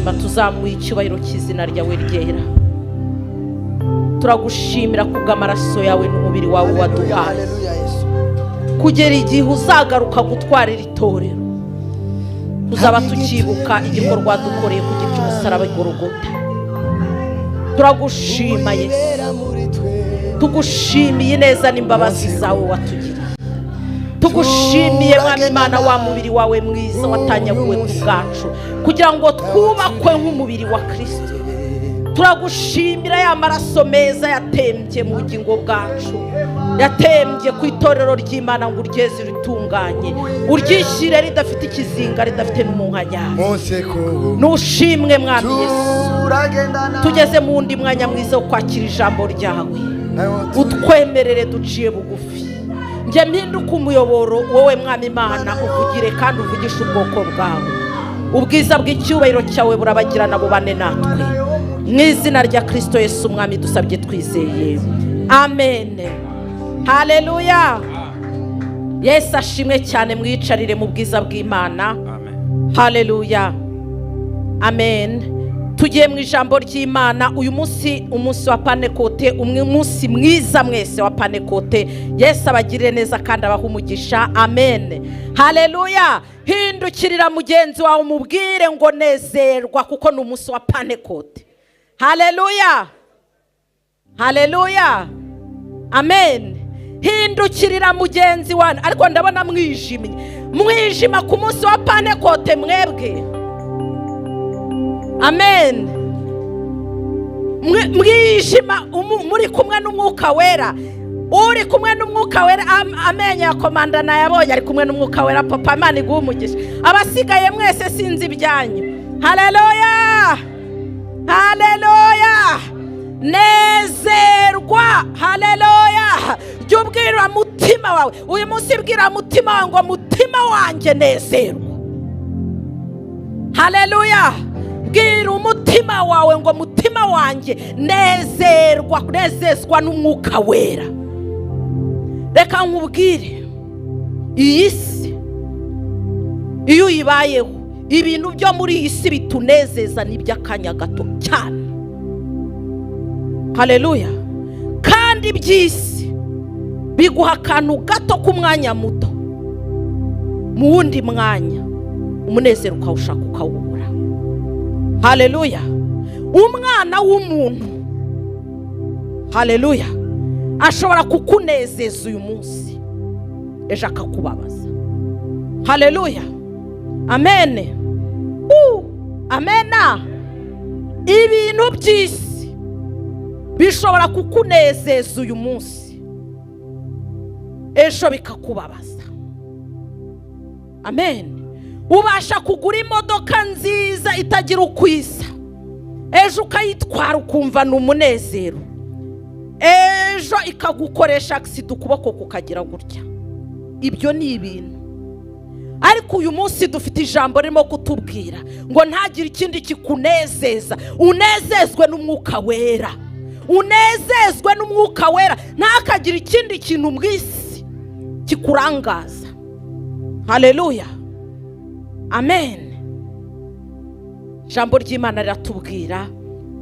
turagushima tuzamuye icyubahiro cy'izina ryawe ryera. Turagushimira kubw'amaraso yawe n'umubiri wawe waduhaye kugera igihe uzagaruka gutwarira itorero. Tuzaba tukibuka igikorwa dukoreye ku giti cy'umusaraba Golgotha. Turagushima Yesu, tugushimiye neza n'imbabazi zawe watugiriye. Tugushimiye Mwami Imana wa mubiri wawe mwiza watanyaguwe ku bwacu kugira ngo twubakwe nk'umubiri wa Kristo. Turagushimira ya maraso meza yatembye mu bugingo bwacu, yatembye ku itorero ry'Imana ngo uryeze ritunganye, uryishyire ridafite ikizinga, ridafite n'umunkanya. Nushimwe Mwami Yesu. Tugeze mu wundi mwanya mwiza wo kwakira ijambo ryawe, utwemerere duciye bugufi. Nje mpinduka umuyoboro, wowe Mwami Imana uvugire kandi uvugishe ubwoko bwawe. Ubwiza bw'icyubahiro cyawe burabagirana bubane natwe. Mu izina rya Kristo Yesu Mwami dusabye twizeye. Amen. Haleluya. Yesu ashimwe cyane, mwicarire mu bwiza bw'Imana. Haleluya. Amen. Tugiye mu ijambo ry'Imana uyu munsi, umunsi wa Pentecote, umunsi mwiza mwese wa Pentecote. Yesu abagirire neza kandi abaha umugisha. Amen. Haleluya. Hindukirira mugenzi wawe umubwire ngo nezerwa kuko ni umunsi wa Pentecote. Haleluya. Haleluya. Amen. Hindukirira mugenzi wawe, ariko ndabona mwijima ku munsi wa Pentecote mwebwe. Amen. Mwijima muri kumwe n'Umwuka Wera. Uri kumwe n'Umwuka Wera, amenye ya komandana yabonye ari kumwe n'Umwuka Wera. Papa Imana iguhe umugisha. Abasigaye mwese sinzi ibyanyu. Haleluya. Haleluya. Nezerwa. Haleluya. Jubwira mutima wawe uyu munsi, bwira mutima wawe ngo mutima wanjye nezerwa. Haleluya. Bwira umutima wawe ngo mutima wanjye nezerwa, nezezwa n'Umwuka Wera. Reka nkubwire, iyi si iyo uyibayeho, ibintu byo muri iyi si bitunezeza n'iby'akanya gato cyane. Haleluya. Kandi by'isi biguha akantu gato k'umwanya muto, mu wundi mwanya umunezero ukawushaka ukawubura. Haleluya. Umwana w'umuntu, haleluya, ashobora kukunezeza uyu munsi, ejo akakubabaza. Haleluya. Amen. Amena. Ibintu by'isi bishobora kukunezeza uyu munsi, ejo bikakubabaza. Amen. Ubasha kugura imodoka nziza itagira ukwisa, ejo ukayitwara ukumva n'umunezero, ejo ikagukoresha accident ukuboko kukagira gutya. Ibyo ni ibintu. Ariko uyu munsi dufite ijambo ririmo kutubwira ngo ntagire ikindi kikunezeza, unezezwe n'Umwuka Wera. Unezezwe n'Umwuka Wera, ntakagira ikindi kintu mwisi kikurangaza. Haleluya. Amen. Ijambo ry'Imana riratubwira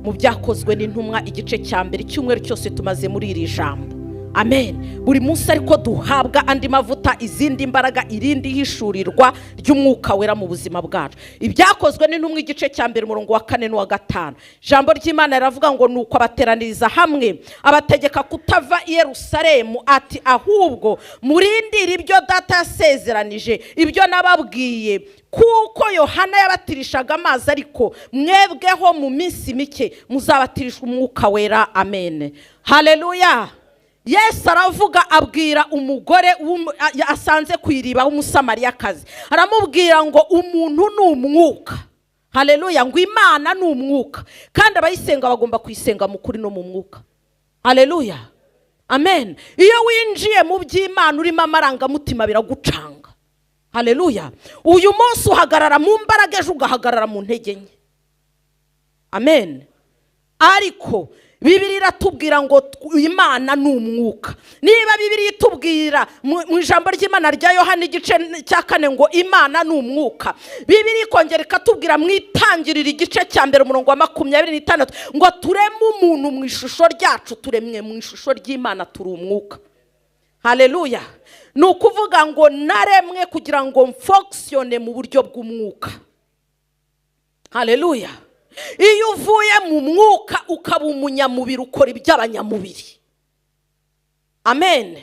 mu Byakozwe n'Intumwa igice cya mbere, cyumweru cyose tumaze muri iri jambo. Amen. Buri munsi ariko duhabwa andi mavuta, izindi imbaraga, irindi hishurirwa ry'Umwuka Wera mu buzima bwacu. Ibyakozwe n'Intumwa igice cya mbere umurongo wa 4 n'uwa 5. Ijambo ry'Imana riravuga ngo nuko abateraniriza hamwe abategeka kutava i Yerusalemu, ati ahubwo murindire ibyo data yasezeranije, ibyo nababwiye, kuko Yohana yabatirishaga amazi, ariko mwebweho mu minsi mike muzabatirishwa Umwuka Wera. Amen. Haleluya. Yesu aravuga, abwira umugore asanze ku iriba w'umusamariyakazi, aramubwira ngo umuntu ni umwuka. Haleluya. Ngo Imana ni umwuka, kandi abayisenga bagomba kuyisenga mu kuri no mu mwuka. Haleluya. Amen. Iyo winjiye mu by'Imana urimo amarangamutima biragucanga. Haleluya. Uyu munsi uhagarara mu mbaraga, ejo ugahagarara mu ntege nke. Amen. ariko Bibiliya iratubwira ngo Imana ni umwuka. Niba Bibiliya itubwira mu ijambo ry'Imana rya Yohana igice cya 4 ngo Imana ni umwuka, Bibiliya ikongera ikatubwira mu Itangiriro igice cya 1 umurongo wa 26 ngo tureme umuntu mu ishusho ryacu, turemwe mu ishusho ry'Imana, turi umwuka. Haleluya. Ni ukuvuga ngo naremwe kugira ngo mfonctionne mu buryo bw'umwuka. Haleluya. Iyo uvuye mu mwuka ukaba umunyamubiri ukora iby'abanyamubiri. Amen.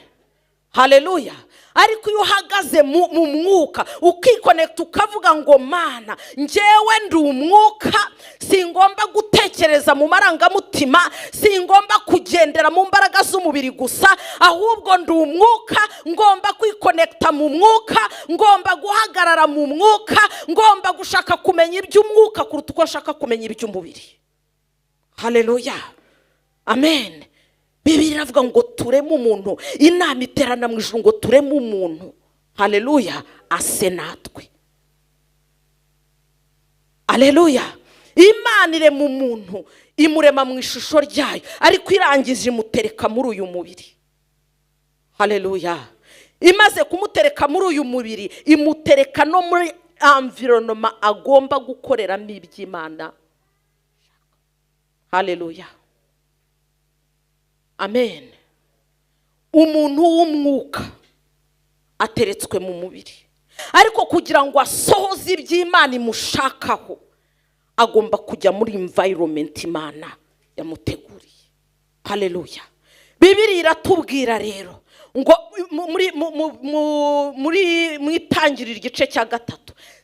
Haleluya. Ariko iyo uhagaze mu mwuka ukikonekta ukavuga ngo Mana njyewe ndi umwuka, singomba gutekereza mu marangamutima, singomba kugendera mu mbaraga z'umubiri gusa, ahubwo ndi umwuka, ngomba kwikonekta mu mwuka, ngomba guhagarara mu mwuka, ngomba gushaka kumenya iby'umwuka kuruta uko nshaka kumenya iby'umubiri. Haleluya. Amen. Bibiliya iravuga ngo tureme umuntu, inama iterana mu ijuru ngo tureme umuntu. Haleluya. Ase natwe. Haleluya. Imana irema umuntu, imurema mu ishusho ryayo, ariko irangije imutereka muri uyu mubiri. Haleluya. Imaze kumutereka muri uyu mubiri, imutereka no muri environnement agomba gukoreramo iby'Imana. Haleluya. Amen. Umuntu w'umwuka ateretswe mu mubiri, ariko kugira ngo asohoze iby'Imana imushakaho agomba kujya muri environment Imana yamuteguriye. Haleluya. Bibiliya iratubwira rero ngo mu Itangiriro igice cya 3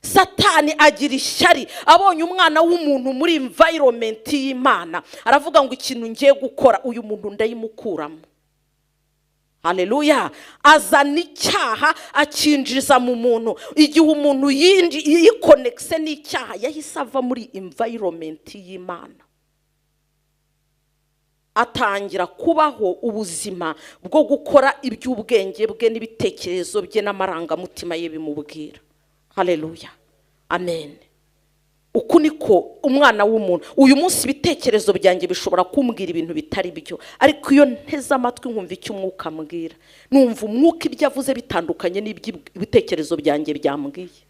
Satani agira ishyari abonye umwana w'umuntu muri environment y'Imana, aravuga ngo ikintu ngiye gukora uyu muntu ndayimukuramo. Haleluya. Azana icyaha akinjiza mu muntu. Igihe umuntu yikonekse n'icyaha yahise ava muri environment y'Imana, atangira kubaho ubuzima bwo gukora iby'ubwenge bwe n'ibitekerezo bye n'amarangamutima ye bimubwira. Haleluya. Amen. Uku niko umwana w'umuntu. Uyu munsi ibitekerezo byanjye bishobora kumbwira ibintu bitari byo, ariko iyo nteze amatwi nkumva icyo umwuka ambwira, numva umwuka ibyo avuze bitandukanye n'iby'ibitekerezo byanjye byambwiye.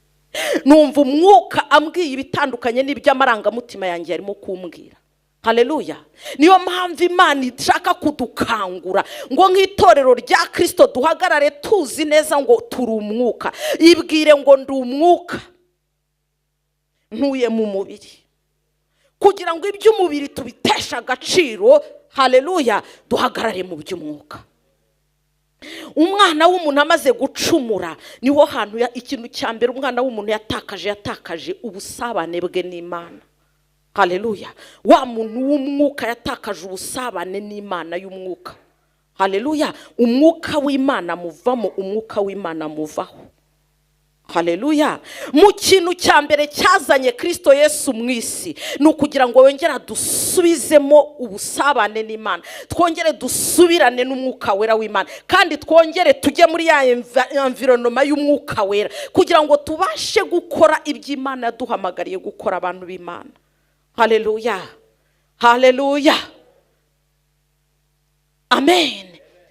Numva umwuka ambwiye ibitandukanye n'iby'amarangamutima yanjye arimo kumbwira. Haleluya. Niyo mpamvu Imana ishaka kudukangura ngo nk'itorero rya Kristo duhagarare tuzi neza ngo turi umwuka. Ibwire ngo ndi umwuka, ntuye mu mubiri, kugira ngo iby'umubiri tubitesha agaciro. Haleluya. Duhagarare mu by'umwuka. Umwana w'umuntu amaze gucumura niho hantu ikintu cya mbere umwana w'umuntu yatakaje ubusabane bwe n'Imana. Haleluya. Wa muntu w'umwuka yatakaje ubusabane n'Imana y'umwuka. Haleluya. Umwuka w'Imana muvamo, umwuka w'Imana muvaho. Haleluya. Mu kintu cya mbere cyazanye Kristo Yesu mu isi ni ukugira ngo wongere dusubizemo ubusabane n'Imana, twongere dusubirane n'umwuka wera w'Imana, kandi twongere tujye muri ya environnement y'umwuka wera kugira ngo tubashe gukora iby'Imana yaduhamagariye gukora abantu b'Imana. Haleluya. Haleluya. Amen.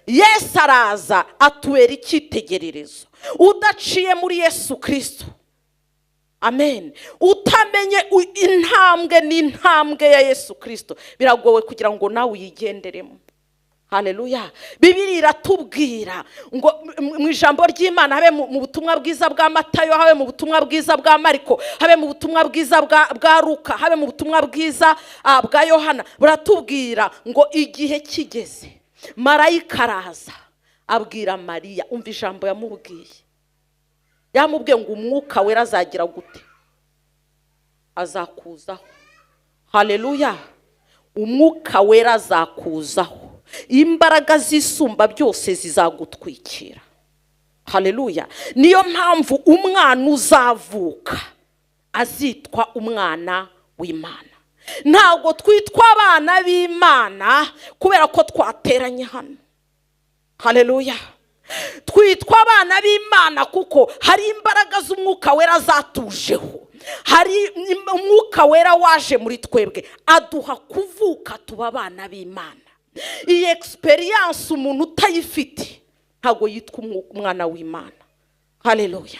Yesu araza atubera icyitegererezo. Udaciye muri Yesu Kristo, amen, utamenye intambwe n'intambwe ya Yesu Kristo, biragowe kugira ngo nawe uyigenderemo. Haleluya. Bibiliya iratubwira ngo mu ijambo ry'Imana, habe mu butumwa bwiza bwa Matayo, habe mu butumwa bwiza bwa Mariko, habe mu butumwa bwiza bwa Luka, habe mu butumwa bwiza bwa Yohana, buratubwira ngo igihe kigeze marayika araza abwira Mariya. Umva ijambo yamubwiye. Yamubwiye ngo umwuka wera azagira gute? Azakuzaho. Haleluya. Umwuka wera azakuzaho, imbaraga zisumba byose zizagutwikira. Haleluya. Niyo mpamvu umwana uzavuka azitwa umwana w'Imana. Ntabwo twitwa abana b'Imana kubera ko twateranye hano. Haleluya. Twitwa abana b'Imana kuko hari imbaraga z'umwuka wera zatujeho, hari umwuka wera waje muri twebwe aduha kuvuka tuba abana b'Imana. Iyi experience umuntu utayifite ntago yitwa umwana w'Imana. Haleluya.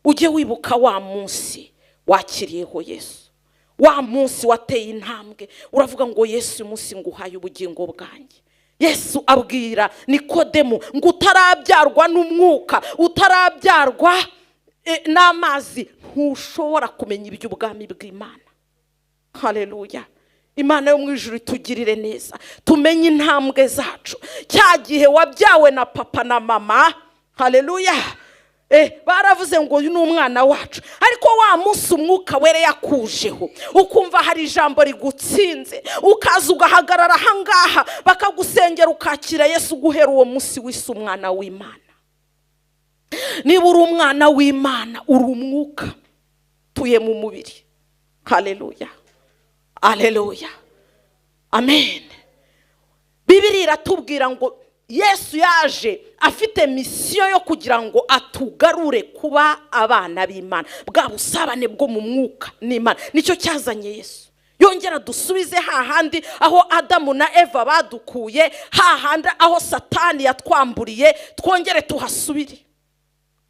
Ujye wibuka wa munsi wakiriyeho Yesu, wa munsi wateye intambwe uravuga ngo Yesu umunsi nguhaye ubugingo bwanjye. Yesu abwira Nikodemu ngo utarabyarwa n'umwuka, utarabyarwa n'amazi ntushobora kumenya iby'ubwami bw'Imana. Haleluya. Imana yo mu ijuru itugirire neza, tumenye intambwe zacu. Cya gihe wabyawe na papa na mama, haleluya, baravuze ngo uyu ni umwana wacu, ariko wa munsi umwuka wera yakujeho ukumva hari ijambo rigutsinze, ukaza ugahagarara ahangaha bakagusengera ukakira Yesu, guhera uwo munsi wise umwana w'Imana. Niba uri umwana w'Imana uri umwuka tuye mu mubiri. Haleluya, haleluya, amen. Bibiliya iratubwira ngo Yesu yaje afite misiyo yo kugira ngo atugarure kuba abana b'Imana, bwa busabane bwo mu mwuka n'Imana. Nicyo cyazanye Yesu, yongera dusubize hahandi aho Adamu na Eva badukuye, hahandi aho Satani yatwamburiye, twongere tuhasubire.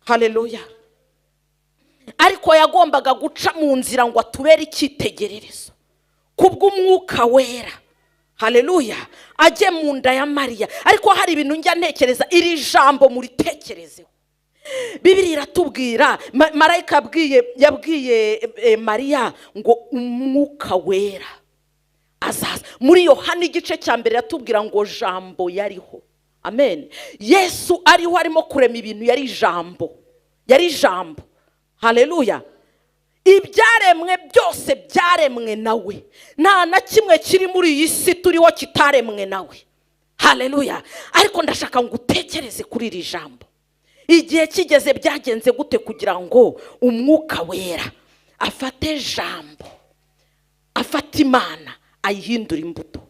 Haleluya. Ariko yagombaga guca mu nzira ngo atubere icyitegererezo kubw'umwuka wera. Haleluya. Ajye mu nda ya Mariya. Ariko hari ibintu njya ntekereza, iri jambo muritekerezeho. Bibiliya iratubwira, marayika yabwiye Mariya ngo umwuka wera azaza. Muri Yohana igice cya mbere yatubwira ngo jambo yariho. Amen. Yesu ariho arimo kurema ibintu, yari jambo, yari jambo. Haleluya. Ibyaremwe byose byaremwe nawe, nta na kimwe kiri muri iyi si turiho kitaremwe nawe. Haleluya. Ariko ndashaka ngo utekereze kuri iri jambo. Igihe kigeze byagenze gute kugira ngo umwuka wera afate jambo, afate Imana ayihindura imbuto?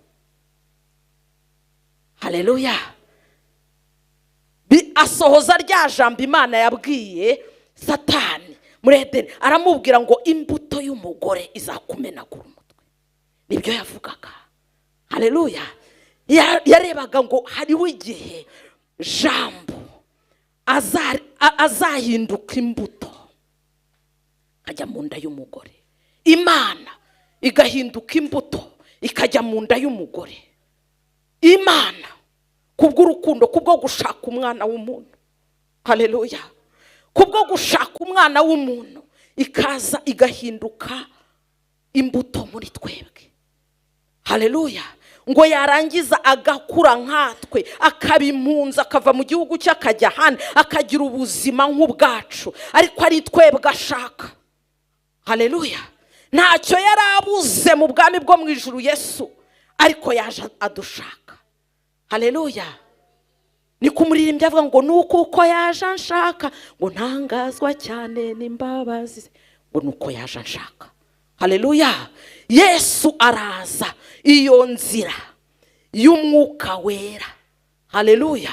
Haleluya. Asohoza rya jambo Imana yabwiye Satani muri Edeni, aramubwira ngo imbuto y'umugore izakumenagura umutwe. Nibyo yavugaga. Haleluya. Yarebaga ngo hariho igihe jambo azahinduka imbuto akajya mu nda y'umugore, Imana igahinduka imbuto ikajya mu nda y'umugore. Imana kubw'urukundo, kubwo gushaka umwana w'umuntu. Haleluya. Kubwo gushaka umwana w'umuntu ikaza igahinduka imbuto muri twebwe. Haleluya. Ngo yarangiza agakura nkatwe, akabimpunza, akava mu gihugu cye akajya ahandi, akagira ubuzima nk'ubwacu, ariko ari twebwe ashaka. Haleluya. Ntacyo yarabuze mu bwami bwo mu ijuru Yesu, ariko yaje adushaka. Haleluya. Ni kumuririmbya avuga ngo nuko uko yaje anshaka, ngo ntangazwa cyane n'imbabazi, ngo nuko yaje anshaka. Haleluya. Yesu araza, iyo nzira y'umwuka wera. Haleluya.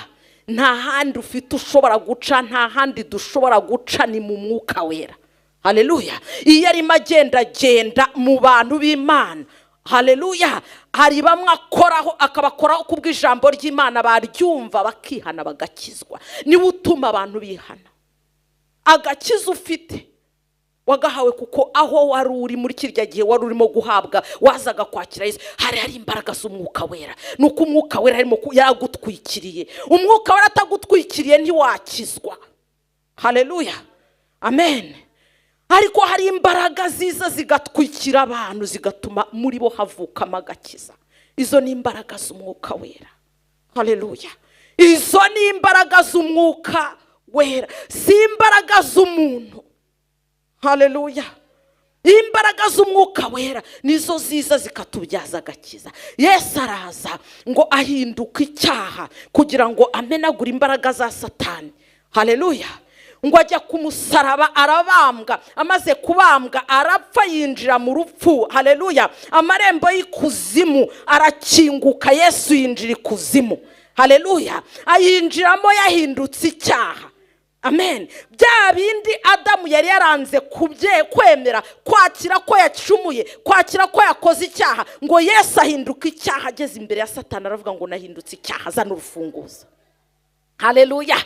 Nta handi ufite ushobora guca, nta handi dushobora guca, ni mu mwuka wera. Haleluya. Iyo arimo agenda mu bantu b'Imana, haleluya, hari bamwe akoraho akabakoraho kubw'ijambo ry'Imana, baryumva bakihana bagakizwa. Niwe utuma abantu bihana. Agakiza ufite wagahawe kuko aho wari uri muri kirya gihe wari urimo guhabwa, wazaga kwakira Yesu, hari imbaraga z'umwuka wera. Nuko umwuka wera arimo yaragutwikiriye. Umwuka wera atagutwikiriye ntiwakizwa. Haleluya, amen. Ariko hari imbaraga ziza zigatwikira abantu, zigatuma muri bo havukamo agakiza. Izo ni imbaraga z'umwuka wera. Haleluya. Izo ni imbaraga z'umwuka wera, si imbaraga z'umuntu. Haleluya. Imbaraga z'umwuka wera nizo ziza zikatubyaza agakiza. Yesu araza ngo ahinduke icyaha kugira ngo amenagure imbaraga za Satani. Haleluya. Ngo ajya ku musaraba arabambwa, amaze kubambwa arapfa, yinjira mu rupfu. Haleluya. Amarembo y'ikuzimu arakinguka, Yesu yinjira ikuzimu. Haleluya. Ayinjiramo yahindutse icyaha. Amen. Bya bindi Adamu yari yaranze kwemera, kwakira ko yacumuye, kwakira ko yakoze icyaha, ngo Yesu ahinduka icyaha ageze imbere ya Satani aravuga ngo nahindutse icyaha, azana urufunguzo. Haleluya.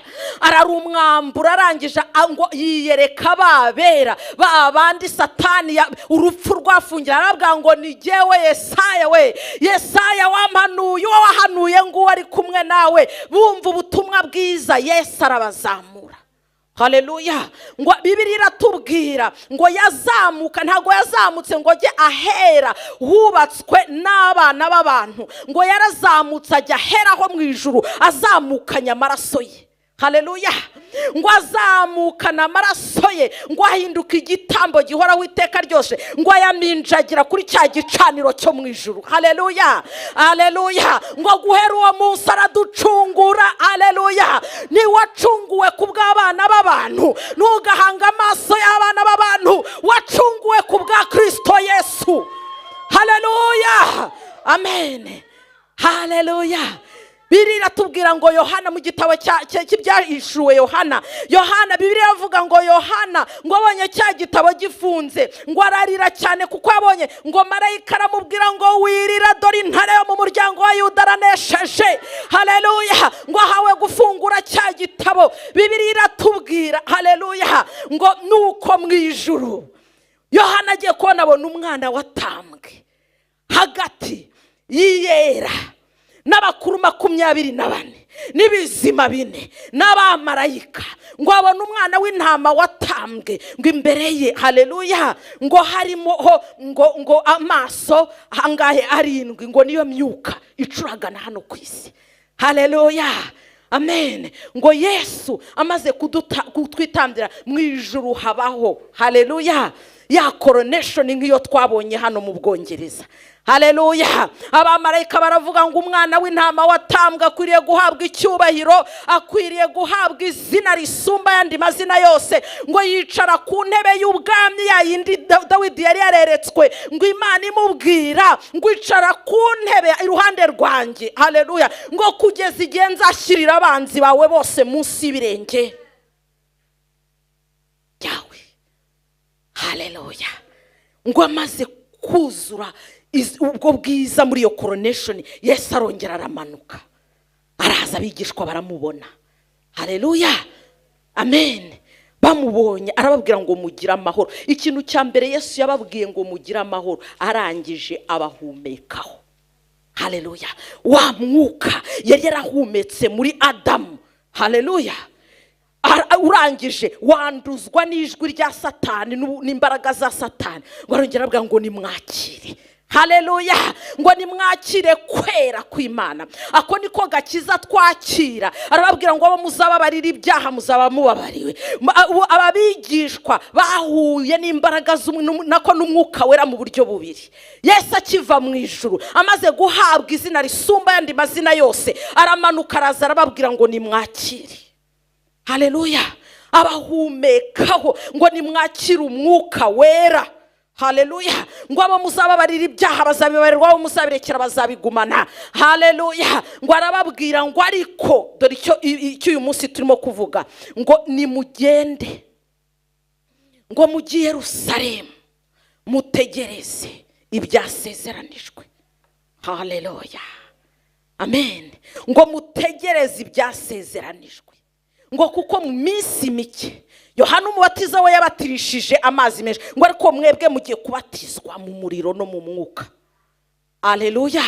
Ararumwambura arangije ngo yiyereka babera babandi Satani urupfu rwafungira, arabwira ngo ni jewe Yesaya we, Yesaya wamanuye, wahanuye ngo ari kumwe nawe, bumva ubutumwa bwiza. Yesu arabazamura. Haleluya. Ngo Bibiliya iratubwira ngo yazamuka, ntago yazamutse ngo ajye ahera hubatswe n'abana b'abantu, ngo yarazamutse ajya aheraho mu ijuru azamukanya amaraso ye. Haleluya. Ngo azamukana amaraso ye, ngo ahinduka igitambo gihoraho iteka ryose, ngo ayaminjagira kuri cya gicaniro cyo mu ijuru. Haleluya. Haleluya. Ngo guhera uwo munsi araducungura. Haleluya. Ni wacunguwe kubw'abana b'abantu, ntugahanga amaso y'abana b'abantu, wacunguwe kubwa Kristo Yesu. Haleluya. Amen. Haleluya. Bibiliya iratubwira ngo Yohana mu gitabo cy'ibyahishuwe Yohana, Bibiliya avuga ngo Yohana ngo abonye cya gitabo gifunze, ngo ararira cyane kuko abonye ngo marayika aramubwira ngo wirira, dore intare yo mu muryango wa Yuda aranesheje. Haleluya. Ngo ahawe gufungura cya gitabo. Bibiliya iratubwira haleluya ngo nuko mu ijuru Yohana agiye kubona abona umwana watambwe hagati y'iyera n'abakuru 24 n'ibizima 4 n'abamarayika, ngo abona umwana w'intama watambwe, ngo imbere ye haleluya ngo harimo ngo amaso hangahe 7, ngo niyo myuka icuragana hano ku isi. Haleluya. Amen. Ngo Yesu amaze kutwitambira mu ijuru habaho haleluya ya coronation nk'iyo twabonye hano mu Bwongereza. Haleluya. Abamarayika baravuga ngo umwana w'intama watambwa akwiriye guhabwa icyubahiro, akwiriye guhabwa izina risumba yandi mazina yose, ngo yicara ku ntebe y'ubwami ya yindi Dawidi yari yareretswe, ngo Imana imubwira ngo icara ku ntebe iruhande rwanjye. Haleluya. Ngo kugeza igihe nzashyirira abanzi bawe bose munsi y'ibirenge yawe. Haleluya. Ngo amaze kuzura ubwo bwiza muri iyo coronation, Yesu arongera aramanuka, araza abigishwa baramubona. Haleluya. Amen. Bamubonye arababwira ngo mugira amahoro. Ikintu cya mbere Yesu yababwiye ngo mugira amahoro, arangije abahumekaho. Haleluya. Wa mwuka yari yarahumetse muri Adamu. Haleluya. Urangije wanduzwa n'ijwi rya Satani n'imbaraga za Satani, barongera abwira ngo nimwakire. Haleluya. Ngo nimwakire kwera kw'Imana. Ako niko gakiza twakira. Arababwira ngo abo muzababarira ibyaha muzaba mubabariwe. Ababigishwa bahuye n'imbaraga nako n'Umwuka Wera mu buryo bubiri. Yesu akiva mu ijuru amaze guhabwa izina risumba yandi mazina yose, aramanuka araza arababwira ngo nimwakire. Haleluya. Abahumekaho ngo nimwakire Umwuka Wera. Haleluya. Ngo abo muzababarira ibyaha bazabibarirwa, abo muzabirekera bazabigumana. Haleluya. Ngo arababwira ngo ariko dore icyo uyu munsi turimo kuvuga, ngo nimugende ngo mugiye Yerusalemu mutegereze ibyasezeranijwe. Haleluya. Amen. Ngo mutegereze ibyasezeranijwe, ngo kuko mu minsi mike Yohana umubatiza we yabatirishije amazi menshi, ngo ariko mwebwe mugiye kubatizwa mu muriro no mu mwuka. Haleluya.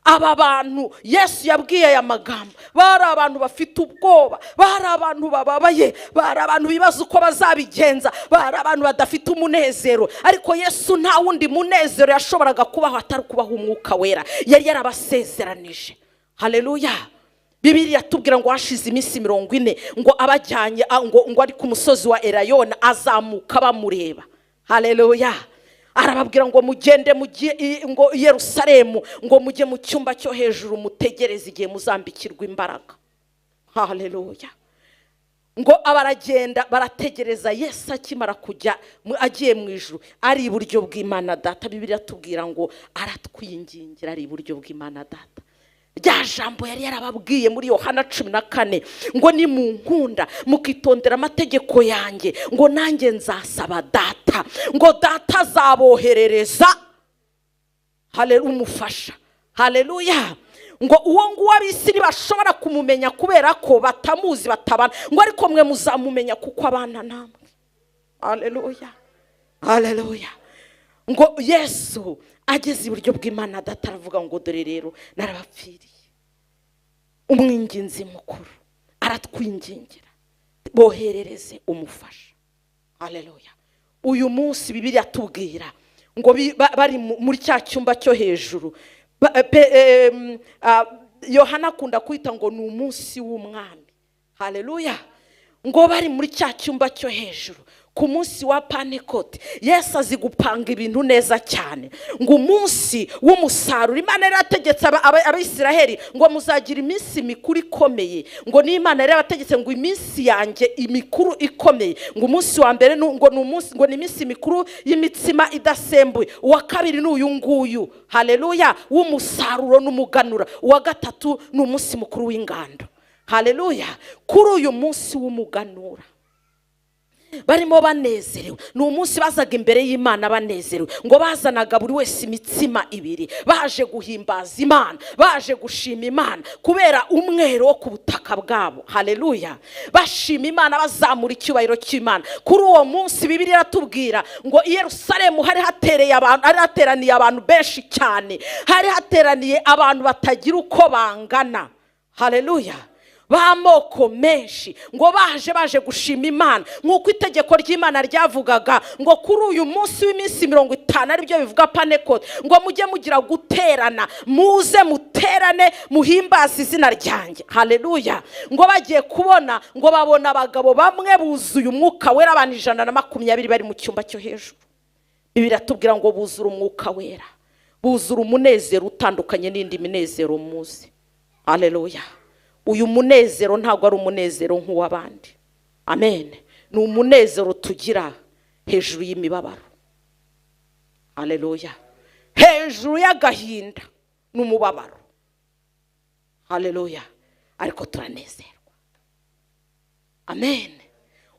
Aba bantu Yesu yabwiye aya magambo bari abantu bafite ubwoba, bari abantu bababaye, bari abantu bibaza uko bazabigenza, bari abantu badafite umunezero. Ariko Yesu nta wundi munezero yashoboraga kubaho atari kubaho Umwuka Wera. Yari yarabasezeranije. Haleluya. Bibiliya tubwira ngo hashize iminsi 40 ngo abajyanye ngo ari ku musozi wa Erayona azamuka bamureba. Haleluya. Arababwira ngo mugende mugiye ngo Yerusalemu, ngo mujye mu cyumba cyo hejuru mutegereze igihe muzambikirwa imbaraga. Haleluya. Ngo abaragenda barategereza Yesu akimara kujya agiye mu ijuru ari iburyo bw'Imana Data. Bibiliya tubwira ngo aratwingingira ari iburyo bw'Imana Data. rya jambo yari yarababwiye muri Yohana 14 ngo ni mu nkunda mukitondera amategeko yanjye ngo nanjye nzasaba data ngo data azaboherereza umufasha. Haleluya. Ngo uwo nguwo abisiri bashobora kumumenya kubera ko batamuzi batabana ngo ariko mwe muzamumenya kuko abana namwe. Haleluya. Haleluya. Ngo Yesu ageze iburyo bw'Imana data aravuga ngo dore rero narabapfiriye. Umwinginzi mukuru aratwingingira boherereze umufasha. Haleluya. Uyu munsi Bibiliya tubwira ngo bari muri cya cyumba cyo hejuru. Yohana akunda kwita ngo ni umunsi w'umwami. Haleluya. Ngo bari muri cya cyumba cyo hejuru ku munsi wa Pentecote. Yesu azi gupanga ibintu neza cyane ngo umunsi w'umusaruro. Imana yarategetse Abisiraheli ngo muzagira iminsi mikuru ikomeye. Ngo ni Imana yarabategetse ngo iminsi yanjye imikuru ikomeye. Ngo umunsi wa mbere ngo ni umunsi ngo ni iminsi mikuru y'imitsima idasembuye. Uwa kabiri ni uyu nguyu. Haleluya. W'umusaruro n'umuganura. Uwa gatatu ni umunsi mukuru w'ingando. Haleluya. Kuri uyu munsi w'umuganura barimo banezerewe. Ni umunsi bazaga imbere y'Imana banezerewe ngo bazanaga buri wese imitsima ibiri baje guhimbaza Imana, baje gushima Imana kubera umwero wo ku butaka bwabo. Haleluya. Bashima Imana bazamura icyubahiro cy'Imana. Kuri uwo munsi Bibiliya iratubwira ngo i Yerusalemu hari hateraniye abantu benshi cyane, hari hateraniye abantu batagira uko bangana. Haleluya. B'amoko menshi ngo baje gushima Imana nk'uko itegeko ry'Imana ryavugaga ngo kuri uyu munsi w'iminsi 50 ari byo bivuga Pentecote ngo mujye mugira guterana, muze muterane muhimbaza izina ryanjye. Haleluya. Ngo bagiye kubona ngo babona abagabo bamwe buzuye Umwuka Wera abantu 120 bari mu cyumba cyo hejuru. Bibiliya tubwira ngo buzura Umwuka Wera, buzura umunezero utandukanye n'indi minezero muzi. Haleluya. Uyu munezero ntabwo ari umunezero nk'uw'abandi. Amen. Ni umunezero tugira hejuru y'imibabaro. Haleluya. Hejuru y'agahinda n'umubabaro. Haleluya. Ariko turanezerwa. Amen.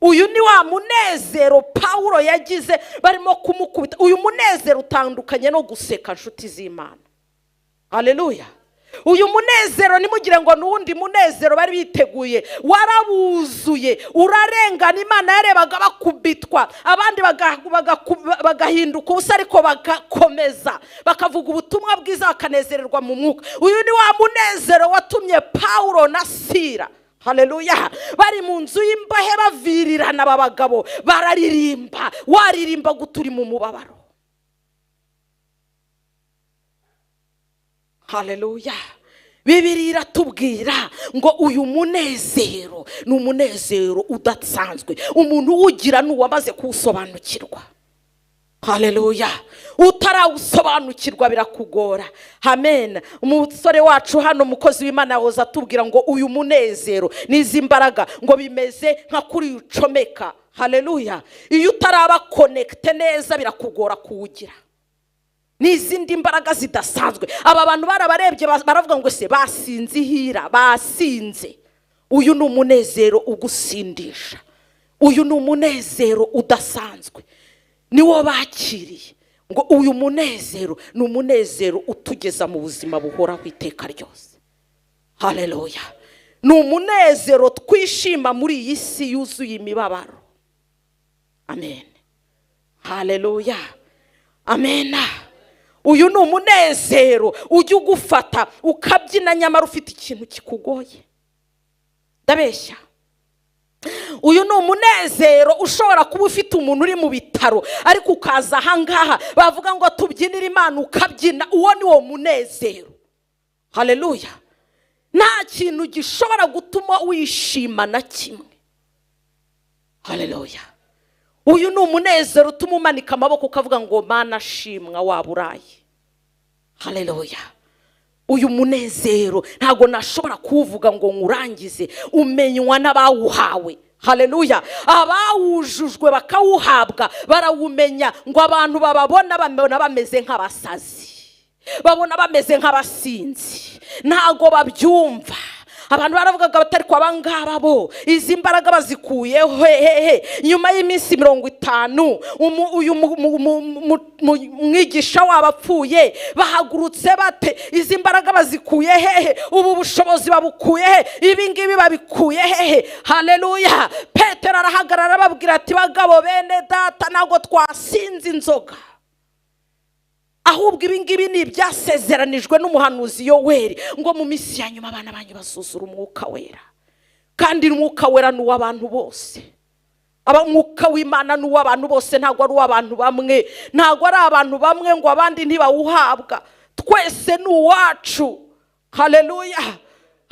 Uyu ni wa munezero Paulo yagize barimo kumukubita. Uyu munezero utandukanye no guseka nshuti z'Imana. Haleluya. Uyu munezero nimugire ngo nundi munezero bari biteguye warabuzuye urarengana. Imana yarebaga bakubitwa abandi bagahinduka ubusa ariko bagakomeza bakavuga ubutumwa bwiza bakanezererwa mu mwuka. Uyu ni wa munezero watumye Paulo na Sila, haleluya, bari mu nzu y'imbahe bavirirana babagabo bararirimba. Waririmba guturi mu mubabaro. Haleluya. Bibiliya iratubwira ngo uyu munezero ni umunezero udasanzwe. Umuntu uwugira n'uwamaze kuwusobanukirwa. Haleluya. Utarawusobanukirwa birakugora. Amen. Umusore wacu hano mukozi w'Imana yahoza atubwira ngo uyu munezero n'izi mbaraga ngo bimeze nka kuri ucomeka. Haleluya. Iyo utaraba connect neza birakugora kuwugira. N'izindi mbaraga zidasanzwe. Aba bantu barabarebye baravuga ngo se basinze ihira, basinze. Uyu ni umunezero ugusindisha. Uyu ni umunezero udasanzwe. Niwo bakiriye ngo uyu munezero ni umunezero utugeza mu buzima buhoraho iteka ryose. Haleluya. Ni umunezero twishima muri iyi si yuzuye imibabaro. Amen. Haleluya. Amena. Uyu ni umunezero ujya ugufata ukabyina nyamara ufite ikintu kikugoye. Ndabeshya. Uyu ni umunezero ushobora kuba ufite umuntu uri mu bitaro ariko ukaza ahangaha bavuga ngo tubyinire Imana ukabyina. Uwo ni wo munezero. Haleluya. Nta kintu gishobora gutuma wishima na kimwe. Haleluya. Uyu ni umunezero utuma umanika amaboko ukavuga ngo Mana shimwa waburaye. Haleluya. Uyu munezero ntago nashobora kuvuga ngo ngurangize, umenywa n'abawuhawe. Haleluya. Abawujujwe bakawuhabwa barawumenya ngo abantu bababona bameze nk'abasazi. babona bameze nk'abasinzi, ntago babyumva. Abantu baravugaga batari kwa bangaba bo izi mbaraga bazikuye hehe nyuma y'iminsi 50 uyu mwigisha wabapfuye bahagurutse bate, izi mbaraga bazikuye hehe, ubu bushobozi babukuye hehe, ibi ngibi babikuye hehe. Haleluya. Petero arahagarara ababwira ati bagabo bene data ntago twasinze inzoga, ahubwo ibi ngibi ni ibyasezeranijwe n'umuhanuzi Yoweri ngo mu minsi ya nyuma abana banyu basuzura umwuka wera. Kandi umwuka wera ni uw'abantu bose, umwuka w'Imana ni uw'abantu bose, ntago ari uw'abantu bamwe, ntago ari abantu bamwe ngo abandi ntibawuhabwa, twese ni uwacu. Haleluya.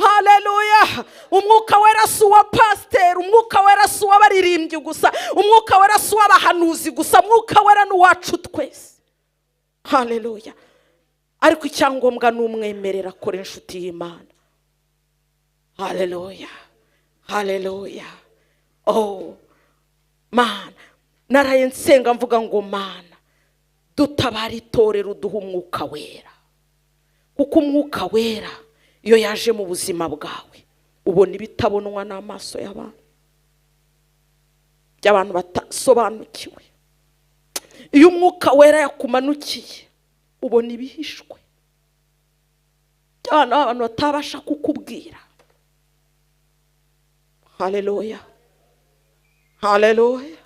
Haleluya. Umwuka wera si uwa pasiteri, umwuka wera si uw'abaririmbyi gusa, umwuka wera si uw'abahanuzi gusa, umwuka wera ni uwacu twese. Haleluya. Ariko icyangombwa n'umwemerera akora inshuti y'Imana. Haleluya. Haleluya. Oh Mana, naraye nsenga mvuga ngo Mana dutabara itorero duha umwuka wera, kuko umwuka wera iyo yaje mu buzima bwawe ubona ibitabonwa n'amaso y'abantu, by'abantu batasobanukiwe. Iyo umwuka wera yakumanukiye ubona ibihishwe, abantu batabasha kukubwira. Haleluya. Haleluya.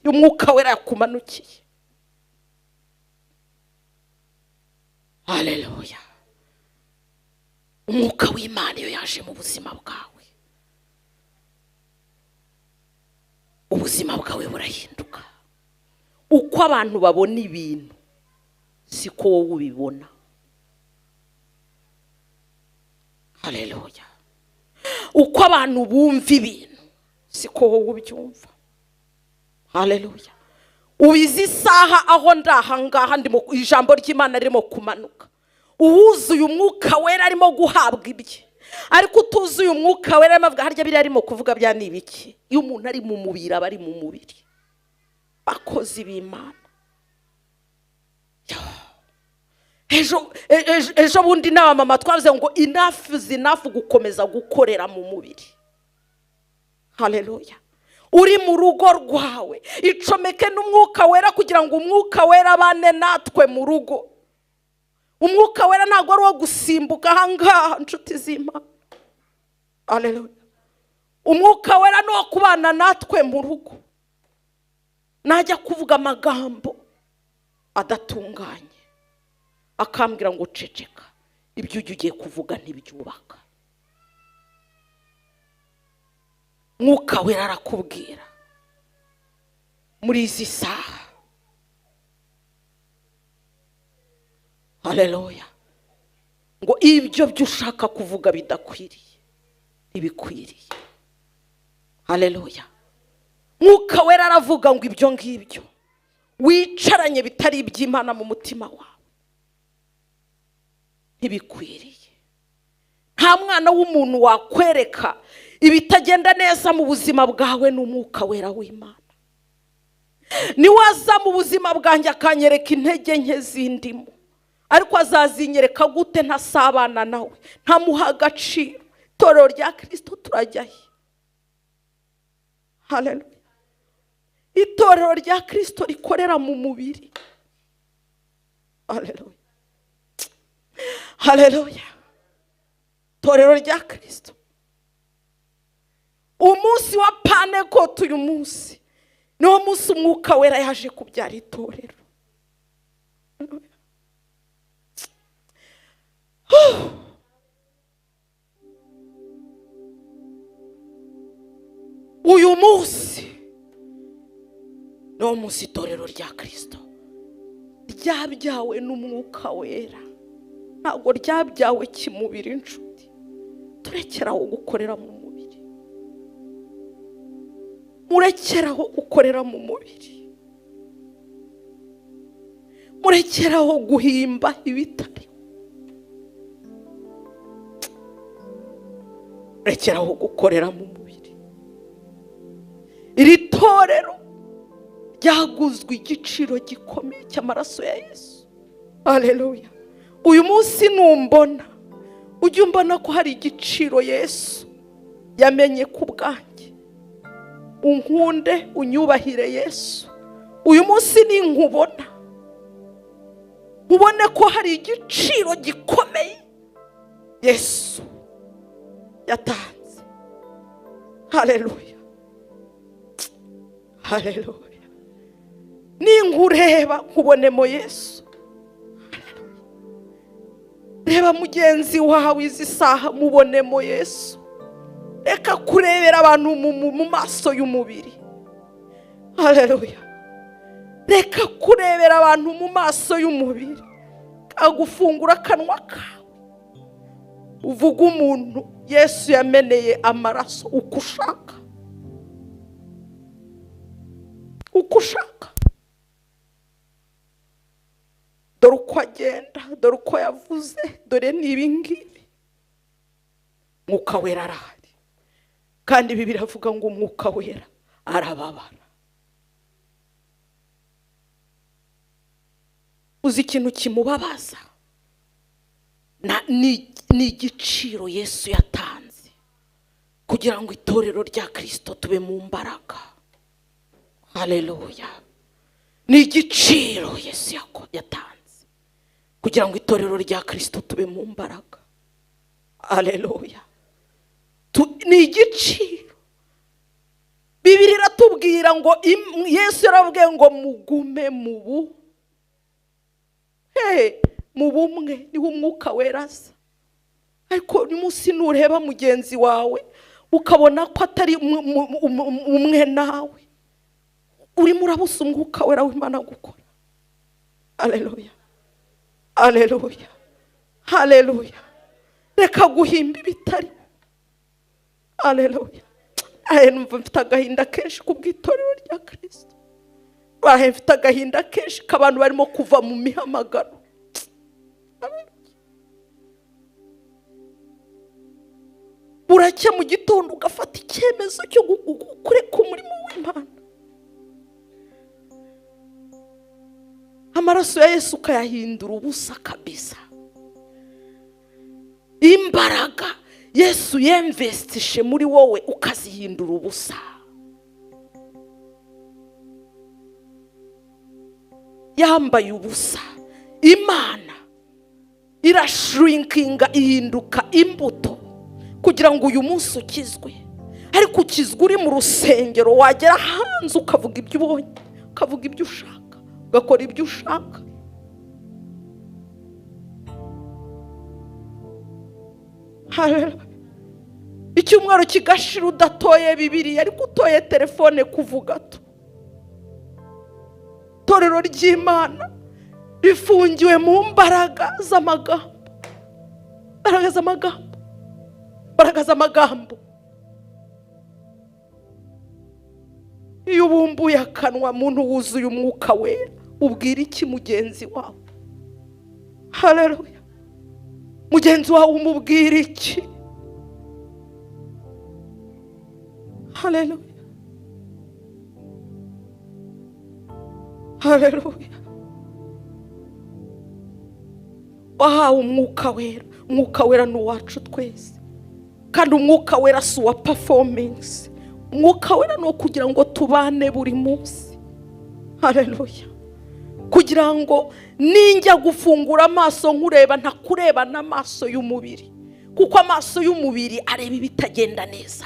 Iyo umwuka wera yakumanukiye, haleluya, umwuka w'Imana iyo yaje mu buzima bwawe ubuzima bwawe burahinduka. Uko abantu babona ibintu siko wowe ubibona. Haleluya. Uko abantu bumva ibintu siko wowe ubyumva. Haleluya. Ubizi isaha aho ndahangaha ndimo ijambo ry'Imana ririmo kumanuka, uwuzuye umwuka wera arimo guhabwa ibye, ariko utuzuye umwuka wera amavuga harya biri arimo kuvuga bya nibiki. Iyo umuntu ari mu mubiri aba ari mu mubiri. Bakozi b'Imana, ejo bundi n'abamama twavuze ngo enough is enough gukomeza gukorera mu mubiri. Haleluya. Uri mu rugo rwawe icomeke n'umwuka wera kugira ngo umwuka wera bane natwe mu rugo. Umwuka wera ntago ari wo gusimbuka ahangaha inshuti z'Imana. Haleluya. Umwuka wera ni wo kubana natwe mu rugo. Najya kuvuga amagambo adatunganye akambwira ngo ceceka, ibyo ugiye kuvuga ntibyubaka. Mwuka wera arakubwira muri izi saha. Haleluya. Ngo ibyo byushaka kuvuga bidakwiriye ibikwiriye. Haleluya. Mwuka wera aravuga ngo ibyo ngibyo wicaranye bitari iby'Imana mu mutima wawe ntibikwiriye. Nta mwana w'umuntu wakwereka ibitagenda neza mu buzima bwawe n'umwuka wera w'Imana. Ni waza mu buzima bwanjye akanyereka intege nke zindimo, ariko azazinyereka gute ntasabana nawe, ntamuha agaciro. Itorero rya Kristo turajyahe? Haleluya. Itorero rya Kristo rikorera mu mubiri. Haleluya. Haleluya. Itorero rya Kristo. Umunsi wa Pentecote uyu munsi niwo munsi umwuka wera yaje kubyara itorero. Uyu munsi niwo munsi itorero rya Kristo ryabyawe n'umwuka wera, ntabwo ryabyawe kimubiri inshuti. Turekeraho gukorera mu mubiri, murekeraho gukorera mu mubiri, murekeraho guhimba ibitari, murekeraho gukorera mu mubiri. Iri torero ryaguzwe igiciro gikomeye cy'amaraso ya Yesu. Haleluya. Uyu munsi numbona ujye umbona ko hari igiciro Yesu yamenye ku bwanjye. Unkunde unyubahire Yesu. Uyu munsi ninkubona ubone ko hari igiciro gikomeye Yesu yatanze. Haleluya. Haleluya. Ninkureba nkubonemo Yesu. Reba mugenzi wawe izi saha mubonemo Yesu. Reka kurebera abantu mu maso y'umubiri. Haleluya. Reka kurebera abantu mu maso y'umubiri. Agufungura akanwa kawe uvuga umuntu Yesu yameneye amaraso uko ushaka. Uko ushaka. Dore uko agenda, dore uko yavuze, dore n'ibingibi. Umwuka Wera arahari. Kandi Bibiliya iravuga ngo Umwuka Wera arababara. Uzi ikintu kimubabaza? Ni igiciro Yesu yatanze kugira ngo itorero rya Kristo tube mu mbaraga. Haleluya. Ni igiciro Yesu yatanze kugira ngo itorero rya Kristo tube mu mbaraga. Haleluya. Ni igiciro. Bibiliya iratubwira ngo Yesu yaravuga ngo mugume mu bumwe niho Umwuka Wera aza. Ariko uyu munsi nureba mugenzi wawe ukabona ko atari umwe nawe, urimo urabusa Umwuka Wera w'Imana gukora. Haleluya. Haleluya. Haleluya. Reka guhimba ibitari. Haleluya. Numva mfite agahinda kenshi kubw'itorero rya Kristo. Mfite agahinda kenshi k'abantu barimo kuva mu mihamagaro. Buracya mu gitondo ugafata icyemezo cyo kureka umurimo w'Imana. Amaraso ya Yesu ukayahindura ubusa kabisa. Imbaraga Yesu yemvestishe muri wowe ukazihindura ubusa. Yambaye ubusa. Imana irashrinkinga ihinduka imbuto kugira ngo uyu munsi ukizwe. Ariko ukizwe uri mu rusengero, wagera hanze ukavuga ibyo ubonye, ukavuga ibyo ushaka, ugakora ibyo ushaka. Icyumweru kigashira udatoye Bibiliya ariko utoye telefone kuvuga to. Itorero ry'Imana rifungiwe mu mbaraga z'amagambo. Mbaraga z'amagambo. Mbaraga z'amagambo. Iyo ubumbuye akanwa muntu wuzuye Umwuka Wera ubwira iki mugenzi wawe? Haleluya. Mugenzi wawe umubwira iki? Haleluya. Haleluya. Wahawe Umwuka Wera. Umwuka Wera ni uwacu twese. Kandi Umwuka Wera si uwa performance. Umwuka Wera ni kugira ngo tubane buri munsi. Haleluya. Kugira ngo ninjya gufungura amaso nkureba ntakureba n'amaso y'umubiri, kuko amaso y'umubiri areba ibitagenda neza.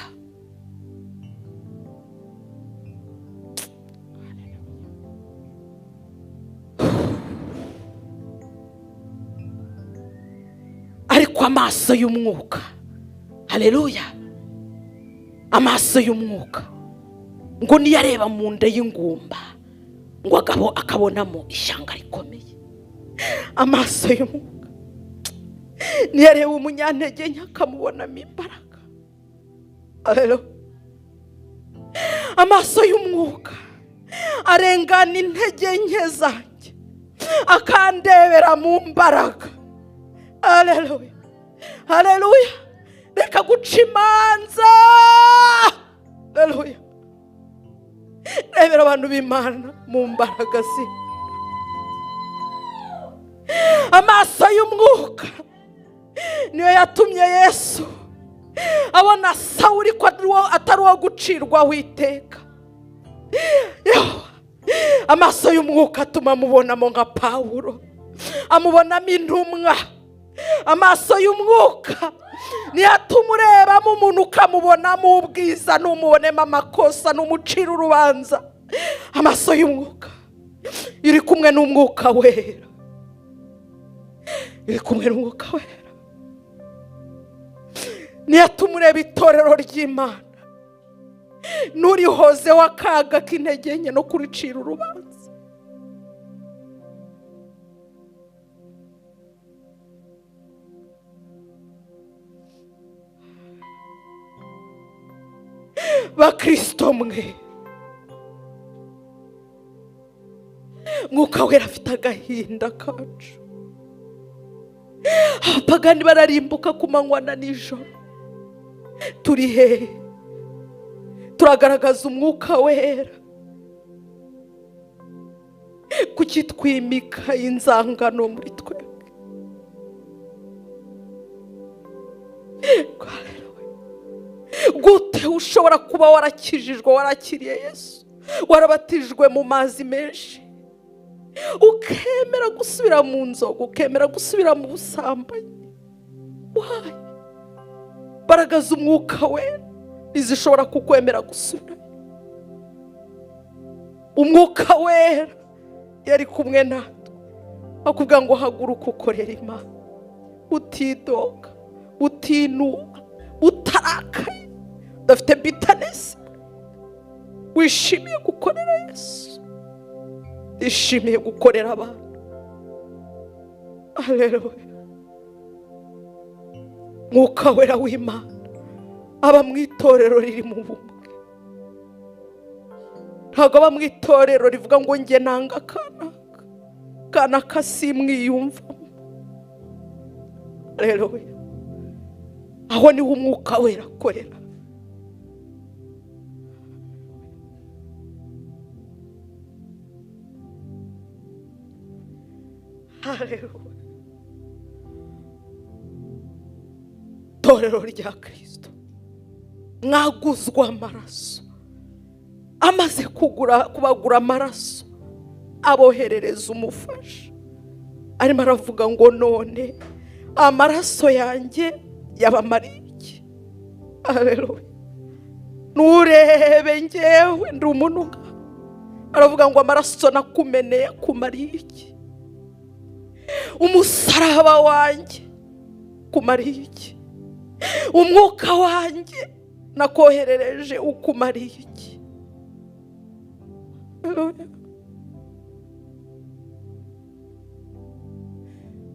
Ariko amaso y'umwuka, haleluya, amaso y'umwuka ngo niyareba mu nda y'ingumba ngo akabonamo ishyanga rikomeye. Amaso y'umwuka niyareba umunyantege nke akamubonamo imbaraga. Haleluya. Amaso y'umwuka arengana intege nke zanjye akandebera mu mbaraga. Haleluya. Haleluya. Reka guca imanza. Haleluya. Rebera abantu b'Imana mu mbaraga ze. amaso y'umwuka niyo yatumye Yesu abona Sawuli ko atari uwo gucirwaho iteka. Amaso y'umwuka atuma amubonamo nka Pawulo, amubonamo intumwa. Amaso y'umwuka niyo atuma urebamo umuntu ukamubonamo ubwiza, n'umubonemo amakosa, n'umucira urubanza. Amaso y'umwuka iri kumwe n'Umwuka Wera, iri kumwe n'Umwuka Wera niyo atuma ureba itorero ry'Imana n'urihoze w'akaga k'intege nke no kuricira urubanza. Bakristo mwe, Mwuka Wera afite agahinda kacu. Abapagani bararimbuka ku manywa na nijoro. Turi hehe? Turagaragaza Umwuka Wera. Kuki twimika inzangano muri twebwe? Gute ushobora kuba warakijijwe, warakiriye Yesu, warabatijwe mu mazi menshi, ukemera gusubira mu nzoga, ukemera gusubira mu busambanyi? Why? Baragaza Umwuka Wera izishobora kukwemera gusubira. Umwuka Wera yari kumwe natwe akubwira ngo haguruka ukorera Imana, utidoga, utinuba, utarakaye, udafite bitterness, wishimiye gukorera Yesu, wishimiye gukorera abantu. Haleluya. Mwuka Wera w'Imana aba mu itorero riri mu bumwe, ntabwo aba mu itorero rivuga ngo njye nanga kanaka simwiyumvamo. Haleluya. Aho niho Umwuka Wera akorera. Haleluya. Torero rya Kristo mwaguzwa amaraso, amaze kubagura amaraso aboherereza umufasha. Arimo aravuga ngo none amaraso yanjye yabamariye iki? Haleluya. Nurebe njyewe ndi umuntu, aravuga ngo amaraso nakumeneye kumariye iki? Umusaraba wanjye kumariye iki? Umwuka wanjye nakoherereje ukumariye iki?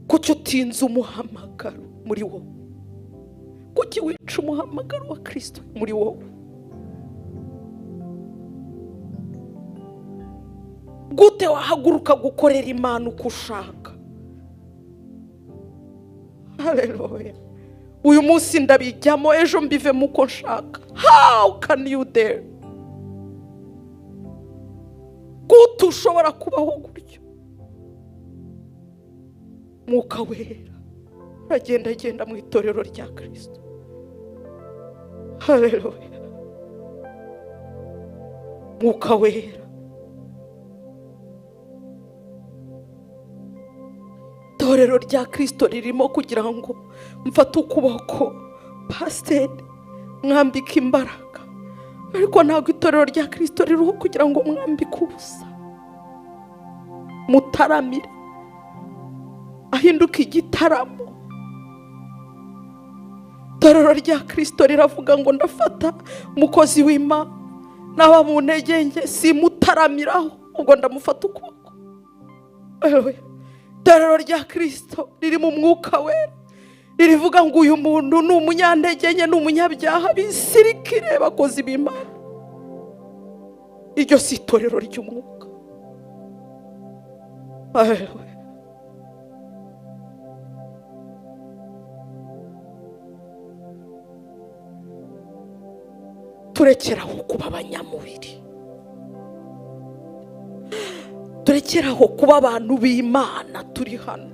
Kuki utinze umuhamagaro muri wowe? Kuki wica umuhamagaro wa Kristo muri wowe? Gute wahaguruka gukorera Imana uko ushaka? Haleluya. Uyu munsi ndabijyamo, ejo mbivemo uko nshaka. How can you dare? Gute ushobora kubaho gutyo? Mwuka Wera agenda mu itorero rya Kristo. Haleluya. Mwuka Wera. Itorero rya Kristo ririmo kugira ngo mfate ukuboko pasiteri mwambike imbaraga, ariko ntabwo itorero rya Kristo ririho kugira ngo mwambike ubusa. Mutaramire ahinduka igitaramo. Itorero rya Kristo riravuga ngo ndafata umukozi w'Imana naba mu ntege nke, simutaramiraho, ubwo ndamufata ukuboko. Itorero rya Kristo riri mu Mwuka Wera ririvuga ngo uyu muntu ni umunyantege nke, ni umunyabyaha, bisirikire bakozi b'Imana. Iryo si itorero ry'umwuka. Turekeraho kuba abanyamubiri, turekeraho kuba abantu b'Imana turi hano.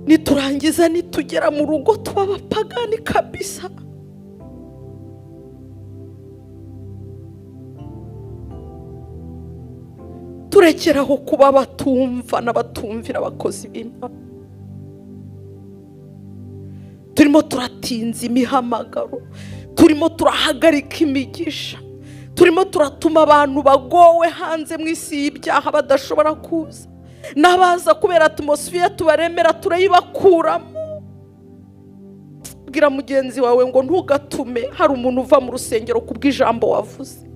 niturangiza nitugera mu rugo tw'abapagani kabisa. Turekeraho kuba batumva n'abatumvira abakozi b'Imana. Turimo turatinza imihamagaro, turimo turahagarika imigisha, turimo turatuma abantu bagowe hanze mu isi y'ibyaha badashobora kuza, n'abaza kubera atmosphere tubaremera turayibakuramo. Bwira mugenzi wawe ngo ntugatume hari umuntu uva mu rusengero kubw'ijambo wavuze.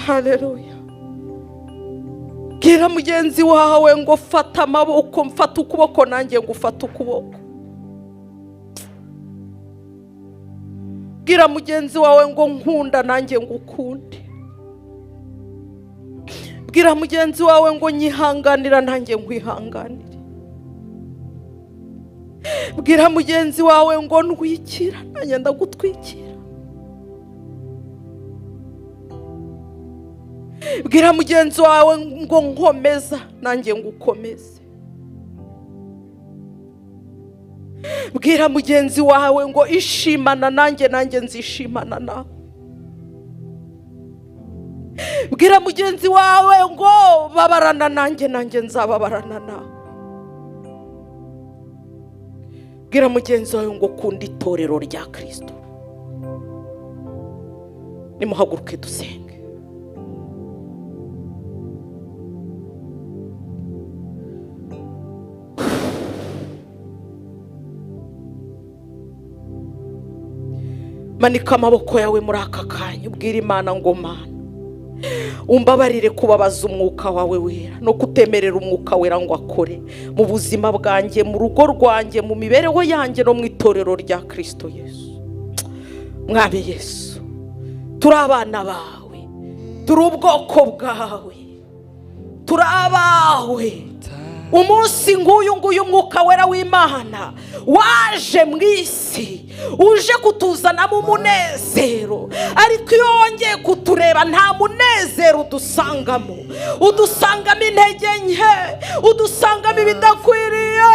Haleluya. Bwira mugenzi wawe ngo fata amaboko, mfata ukuboko nanjye ngo ufate ukuboko. Bwira mugenzi wawe ngo nkunda nanjye ngo ukunde. Bwira mugenzi wawe ngo nyihanganira nanjye nkwihanganire. Bwira mugenzi wawe ngo ndwikira nanjye ndagutwikira. Bwira mugenzi wawe ngo nkomeza nanjye ngo ukomeze. Bwira mugenzi wawe ngo ishimana nanjye nzishimana nawe. Bwira mugenzi wawe ngo babarana nanjye nzababarana nawe. Bwira mugenzi wawe ngo kunda itorero rya Kristo. Nimuhaguruke dusenge. Manika amaboko yawe muri aka kanya ubwira Imana ngo Mana umbabarire kubabaza umwuka wawe wera no kutemerera umwuka wera ngo akore mu buzima bwanjye, mu rugo rwanjye, mu mibereho yanjye no mu itorero rya Kristo Yesu. Mwami Yesu, turi abana bawe, turi ubwoko bwawe, turi abawe. Umunsi nguyu umwuka wera w'Imana waje mu isi, uje kutuzanamo umunezero, ariko iyo wongeye kutureba nta munezero udusangamo. Udusangamo intege nke, udusangamo ibidakwiriye,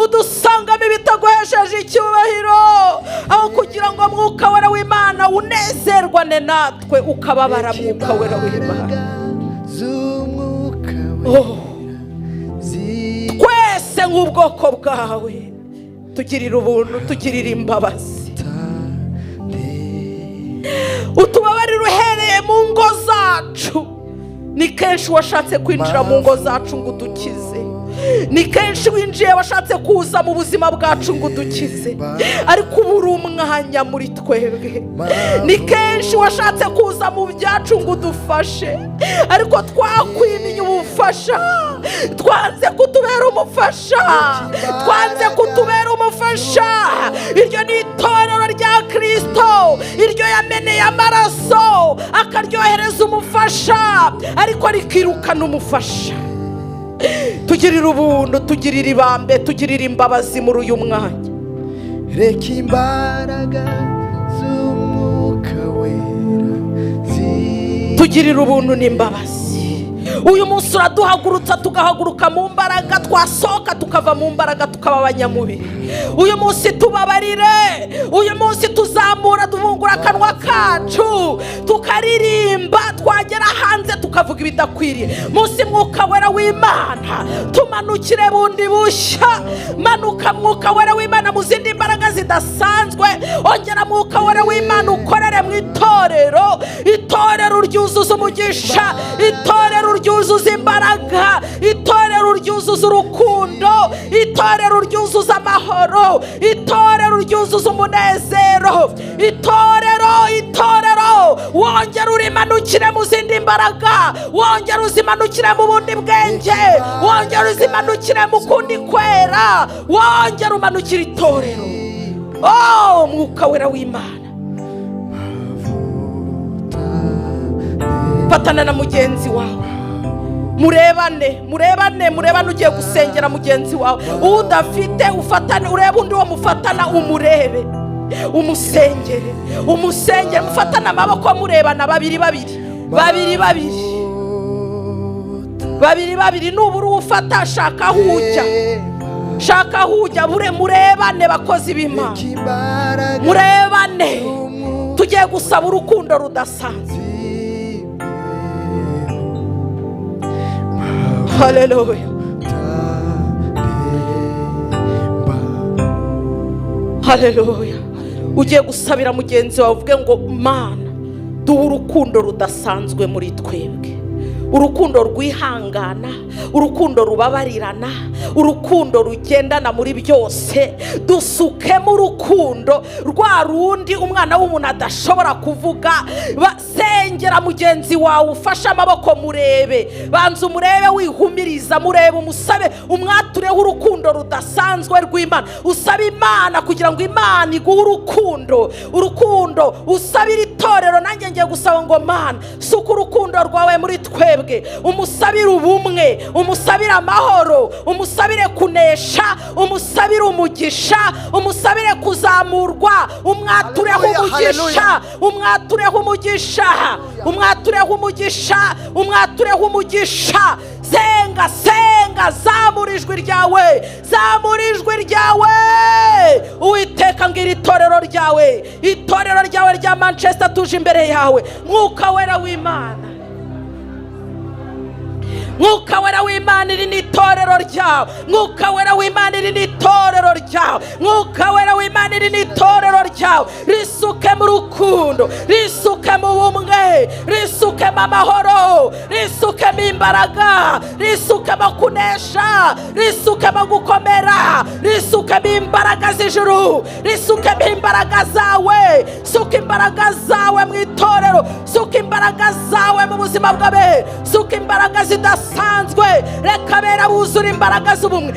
udusangamo ibitaguhesheje icyubahiro, aho kugira ngo umwuka wera w'Imana unezerwane natwe ukababara. Mwuka wera w'Imana, twese nk'ubwoko bwawe tugirira ubuntu, tugirira imbabazi, utubabarire uhereye mu ngo zacu. Ni kenshi washatse kwinjira mu ngo zacu ngo udukize, ni kenshi winjiye washatse kuza mu buzima bwacu ngo udukize, ariko ubura umwanya muri twebwe. Ni kenshi washatse kuza mu byacu ngo udufashe, ariko twakwimiye ubufasha, twanze kutubera umufasha, twanze kutubera umufasha. Iryo ni itorero rya Kristo, iryo yameneye amaraso akaryohereza umufasha, ariko rikirukana umufasha. Tugirira ubuntu, tugirira ibambe, tugirira imbabazi muri uyu mwanya. Reka imbaraga z'umwuka wera tugirira ubuntu n'imbabazi. Uyu munsi uraduhagurutsa tugahaguruka mu mbaraga, twasohoka tukava mu mbaraga tukaba abanyamubiri. Uyu munsi tubabarire, uyu munsi tuzamura duvungura akanwa kacu tukaririmba, twagera hanze tukavuga ibidakwiriye. Munsi mwuka wera w'Imana tumanukire bundi bushya. Manuka mwuka wera w'Imana mu zindi mbaraga zidasanzwe. Ongera mwuka wera w'Imana ukorere mu itorero, itorero ryuzuza umugisha, itorero ryuzuza imbaraga, itorero ryuzuza urukundo, itorero ryuzuza amahoro, itorero ryuzuza umunezero, itorero wongera urimanukire mu zindi mbaraga, wongera uzimanukire mu bundi bwenge, wongera uzimanukire mu kundi kwera, wongera umanukire itorero. Oh mwuka wera w'Imana, fatana na mugenzi wawe, murebane ugiye gusengera mugenzi wawe. Udafite ufatane, urebe undi wo mufatana umurebe. umusengere mufatana amaboko murebana babiri nubura ufata shaka hujya murebane bakozi b'Imana murebane tugiye gusaba urukundo rudasanzwe. Haleluya haleluya. Ugiye gusabira mugenzi wawe uvuge ngo Mana duha urukundo rudasanzwe muri twebwe, urukundo rwihangana, urukundo rubabarirana, urukundo rugendana muri byose. Dusukemo urukundo rwa rundi umwana w'umuntu adashobora kuvuga. Sengera mugenzi wawe ufashe amaboko murebe, banza umurebe wihumiriza, murebe umusabe, umwatureho urukundo rudasanzwe rw'Imana. Usaba Imana kugira ngo Imana iguhe urukundo usabira itorero. Nanjye ngiye gusaba ngo Mana suka urukundo rwawe muri twebwe, umusabire ubumwe, umusabire amahoro, umusabire kunesha, umusabire umugisha, umusabire kuzamurwa, umwatureho umugisha. Senga zamura ijwi ryawe. Uwiteka ngira itorero ryawe rya Manchester tuje imbere yawe. Mwuka wera w'Imana, Mwuka wera w'Imana iri ni itorero ryawe. Mwuka wera w'Imana iri ni itorero ryawe. Mwuka wera w'Imana iri ni itorero ryawe. Risuke mu rukundo, risuke mu bumwe, risuke mu amahoro, risuke mu imbaraga, risuke mu kunesha, risuke mu gukomera, risuke mu imbaraga z'ijuru, risuke mu imbaraga zawe. Suka imbaraga zawe mu itorero, suka imbaraga zawe mu buzima bwawe, suka imbaraga zidasanzwe. Reka bera buzura imbaraga z'ubumwe.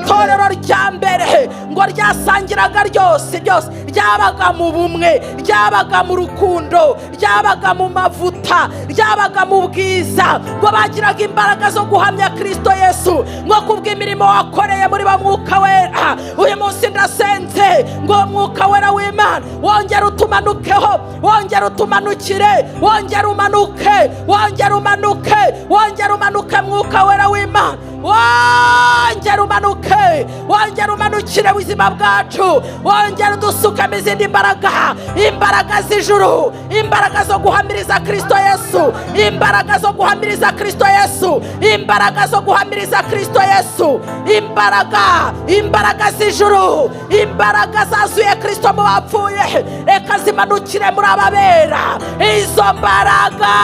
Itorero rya mbere ngo ryasangiraga ryose ryabaga mu bumwe, ryabaga mu rukundo, ryabaga mu mavuta, ryabaga mu bwiza, ngo bagiraga imbaraga zo guhamya Kristo Yesu, ngo kubw'imirimo wakoreye muri ba Mwuka Wera. Uyu munsi ndasenze ngo Mwuka Wera w'Imana wongera utumanukeho, wongera utumanukire, wongera umanuke, Mwuka Wera w'Imana wongera umanukire ubuzima bwacu, wongera udusukamo izindi imbaraga z'ijuru, imbaraga zo guhamiriza Kristo Yesu, imbaraga zo guhamiriza Kristo Yesu, imbaraga z'ijuru, imbaraga zazuye Kristo mu bapfuye. Reka zimanukire muri ababera izo mbaraga.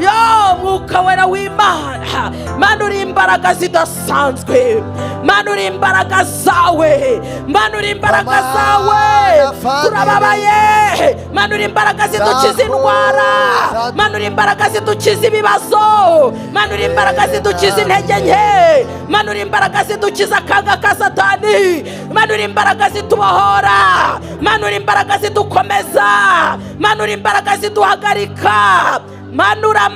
Yo Mwuka Wera w'Imana, manura imbaraga zidasanzwe, manura imbaraga zawe, turababaye. Manura imbaraga zidukiza indwara, manura imbaraga zidukiza ibibazo, manura imbaraga zidukiza intege nke, manura imbaraga zidukiza akaga ka Satani, manura imbaraga zitubohora, manura imbaraga zidukomeza, manura imbaraga ziduhagarika. Manura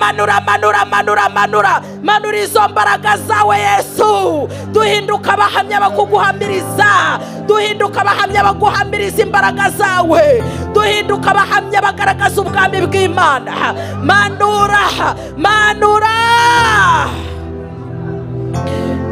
izo mbaraga zawe Yesu. Duhinduka abahamya bakuguhamiriza, duhinduka abahamya baguhamiriza imbaraga zawe, duhinduka abahamya bagaragaza ubwami bw'Imana. Manura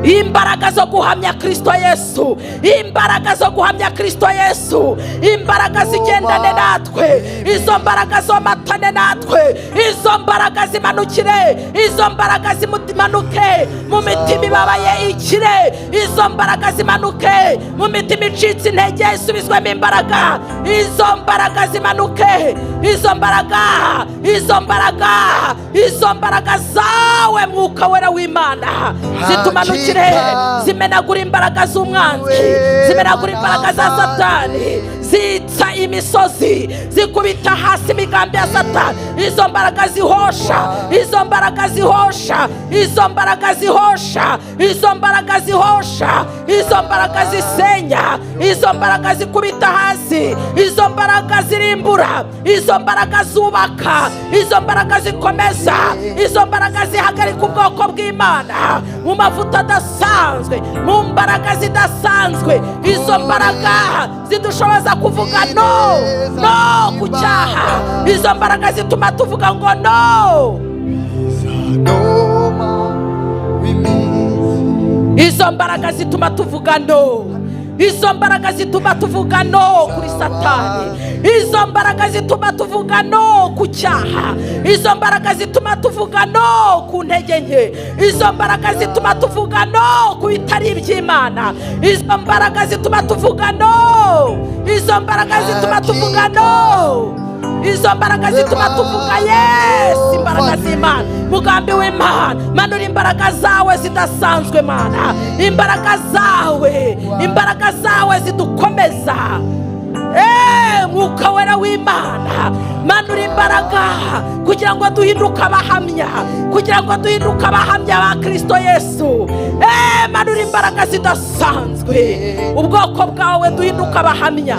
imbaraga zo guhamya Kristo Yesu, imbaraga zo guhamya Kristo Yesu, imbaraga zigendane natwe, izo mbaraga zomatane natwe, izo mbaraga zimanukire, izo mbaraga zimanuke mu mitima ibabaye ikire, izo mbaraga zimanuke mu mitima icitse intege isubizwemo imbaraga, izo mbaraga zimanuke, izo mbaraga zawe Mwuka Wera w'Imana zitumanukire, zimenagura imbaraga z'umwanzi, zimenagura imbaraga za Satani, zitsa imisozi, zikubita hasi imigambi ya Satani. Izo mbaraga zihosha, izo mbaraga zihosha, izo mbaraga zihosha, izo mbaraga zihosha, izo mbaraga zisenya, izo mbaraga zikubita hasi, izo mbaraga zirimbura, izo mbaraga zubaka, izo mbaraga zikomeza, izo mbaraga zihagarika ubwoko bw'Imana mu mavuta adasanzwe, mu mbaraga zidasanzwe. Izo mbaraga zidushoboza kuvuga no ku cyaha. Izo mbaraga zituma tuvuga ngo no. Izo mbaraga zituma tuvuga no. Izo mbaraga zituma tuvuga no kuri Satani. Izo mbaraga zituma tuvuga no ku cyaha. Izo mbaraga zituma tuvuga no ku ntege nke. Izo mbaraga zituma tuvuga no ku bitari iby'Imana. Izo mbaraga zituma tuvuga no. Izo mbaraga zituma tuvuga no. Izo mbaraga zituma tuvuga yes. Imbaraga z'Imana, mugambi w'Imana. Manura imbaraga zawe zidasanzwe Mana. Imbaraga zawe zidukomeza. Umwuka Wera w'Imana, manura imbaraga kugira ngo duhinduke abahamya, kugira ngo duhinduke abahamya ba Kristo Yesu. Manura imbaraga zidasanzwe, ubwoko bwawe duhinduke abahamya,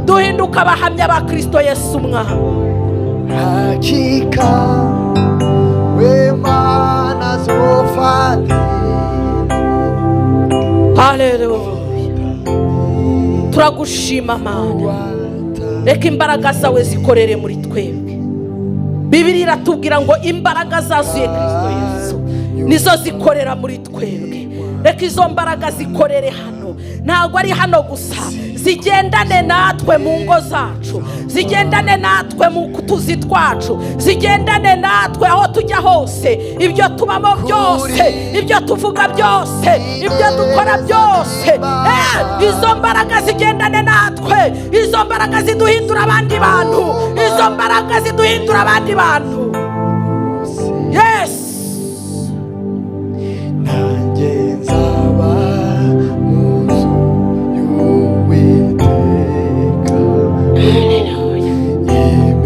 duhinduke abahamya ba Kristo Yesu Umwami. Hakika w'Imana zofata. Haleluya. Turagushima Mana, reka imbaraga zawe zikorere muri twebwe. Bibiliya iratubwira ngo imbaraga zazuye Kristo Yesu nizo zikorera muri twebwe. Reka izo mbaraga zikorere hano, ntabwo ari hano gusa, zigendane natwe mu ngo zacu, zigendane natwe mu tuzi twacu, zigendane natwe aho tujya hose, ibyo tubamo byose, ibyo tuvuga byose, ibyo dukora byose. Izo mbaraga zigendane natwe, izo mbaraga ziduhindura abandi bantu, izo mbaraga ziduhindura abandi bantu. Yes.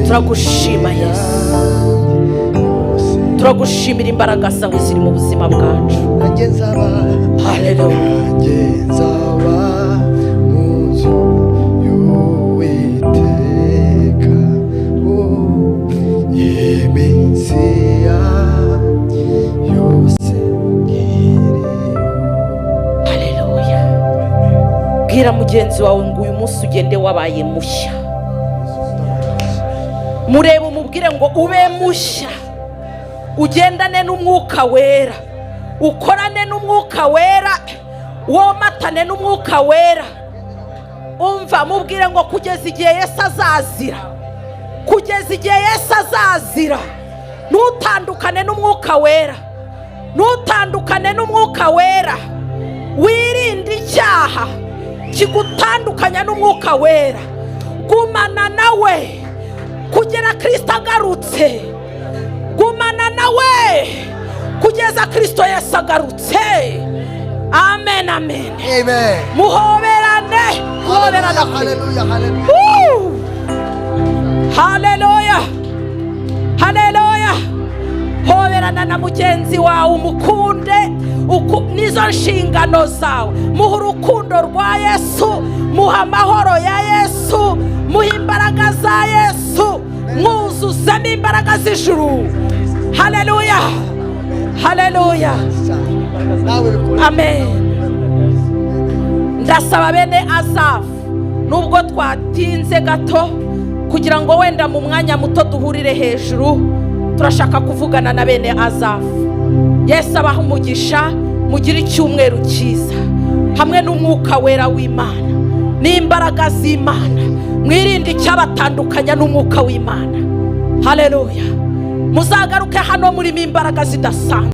Turagushima Yesu, turagushimira imbaraga zawe ziri mu buzima bwacu. Haleluya. Haleluya. Bwira mugenzi wawe ngo uyu munsi ugende wabaye mushya. Murebe umubwire ngo ube mushya, ugendane n'Umwuka Wera, ukorane n'Umwuka Wera, womatane n'Umwuka Wera. Umva, mubwire ngo kugeza igihe Yesu azazira, kugeza igihe Yesu azazira, ntutandukane n'Umwuka Wera, ntutandukane n'Umwuka Wera. Wirinde icyaha kigutandukanya n'Umwuka Wera. Gumana nawe kugera Kristo agarutse, gumana nawe kugeza Kristo Yesu agarutse. Amen, amen, amen. Muhoberane, muhoberane. Haleluya, haleluya. Haleluya, haleluya. Hoberana na mugenzi wawe, umukunde, nizo nshingano zawe. Muha urukundo rwa Yesu, muha amahoro ya Yesu, muha imbaraga za Yesu, mwuzuzemo imbaraga z'ijuru. Haleluya, haleluya, amen. Ndasaba bene Asafu, nubwo twatinze gato, kugira ngo wenda mu mwanya muto duhurire hejuru, turashaka kuvugana na bene Asafu. Yesu abaha umugisha, mugire icyumweru cyiza hamwe n'Umwuka Wera w'Imana n'imbaraga z'Imana. Mwirinde icyabatandukanya n'Umwuka w'Imana. Haleluya. Muzagaruke hano murimo imbaraga zidasanzwe.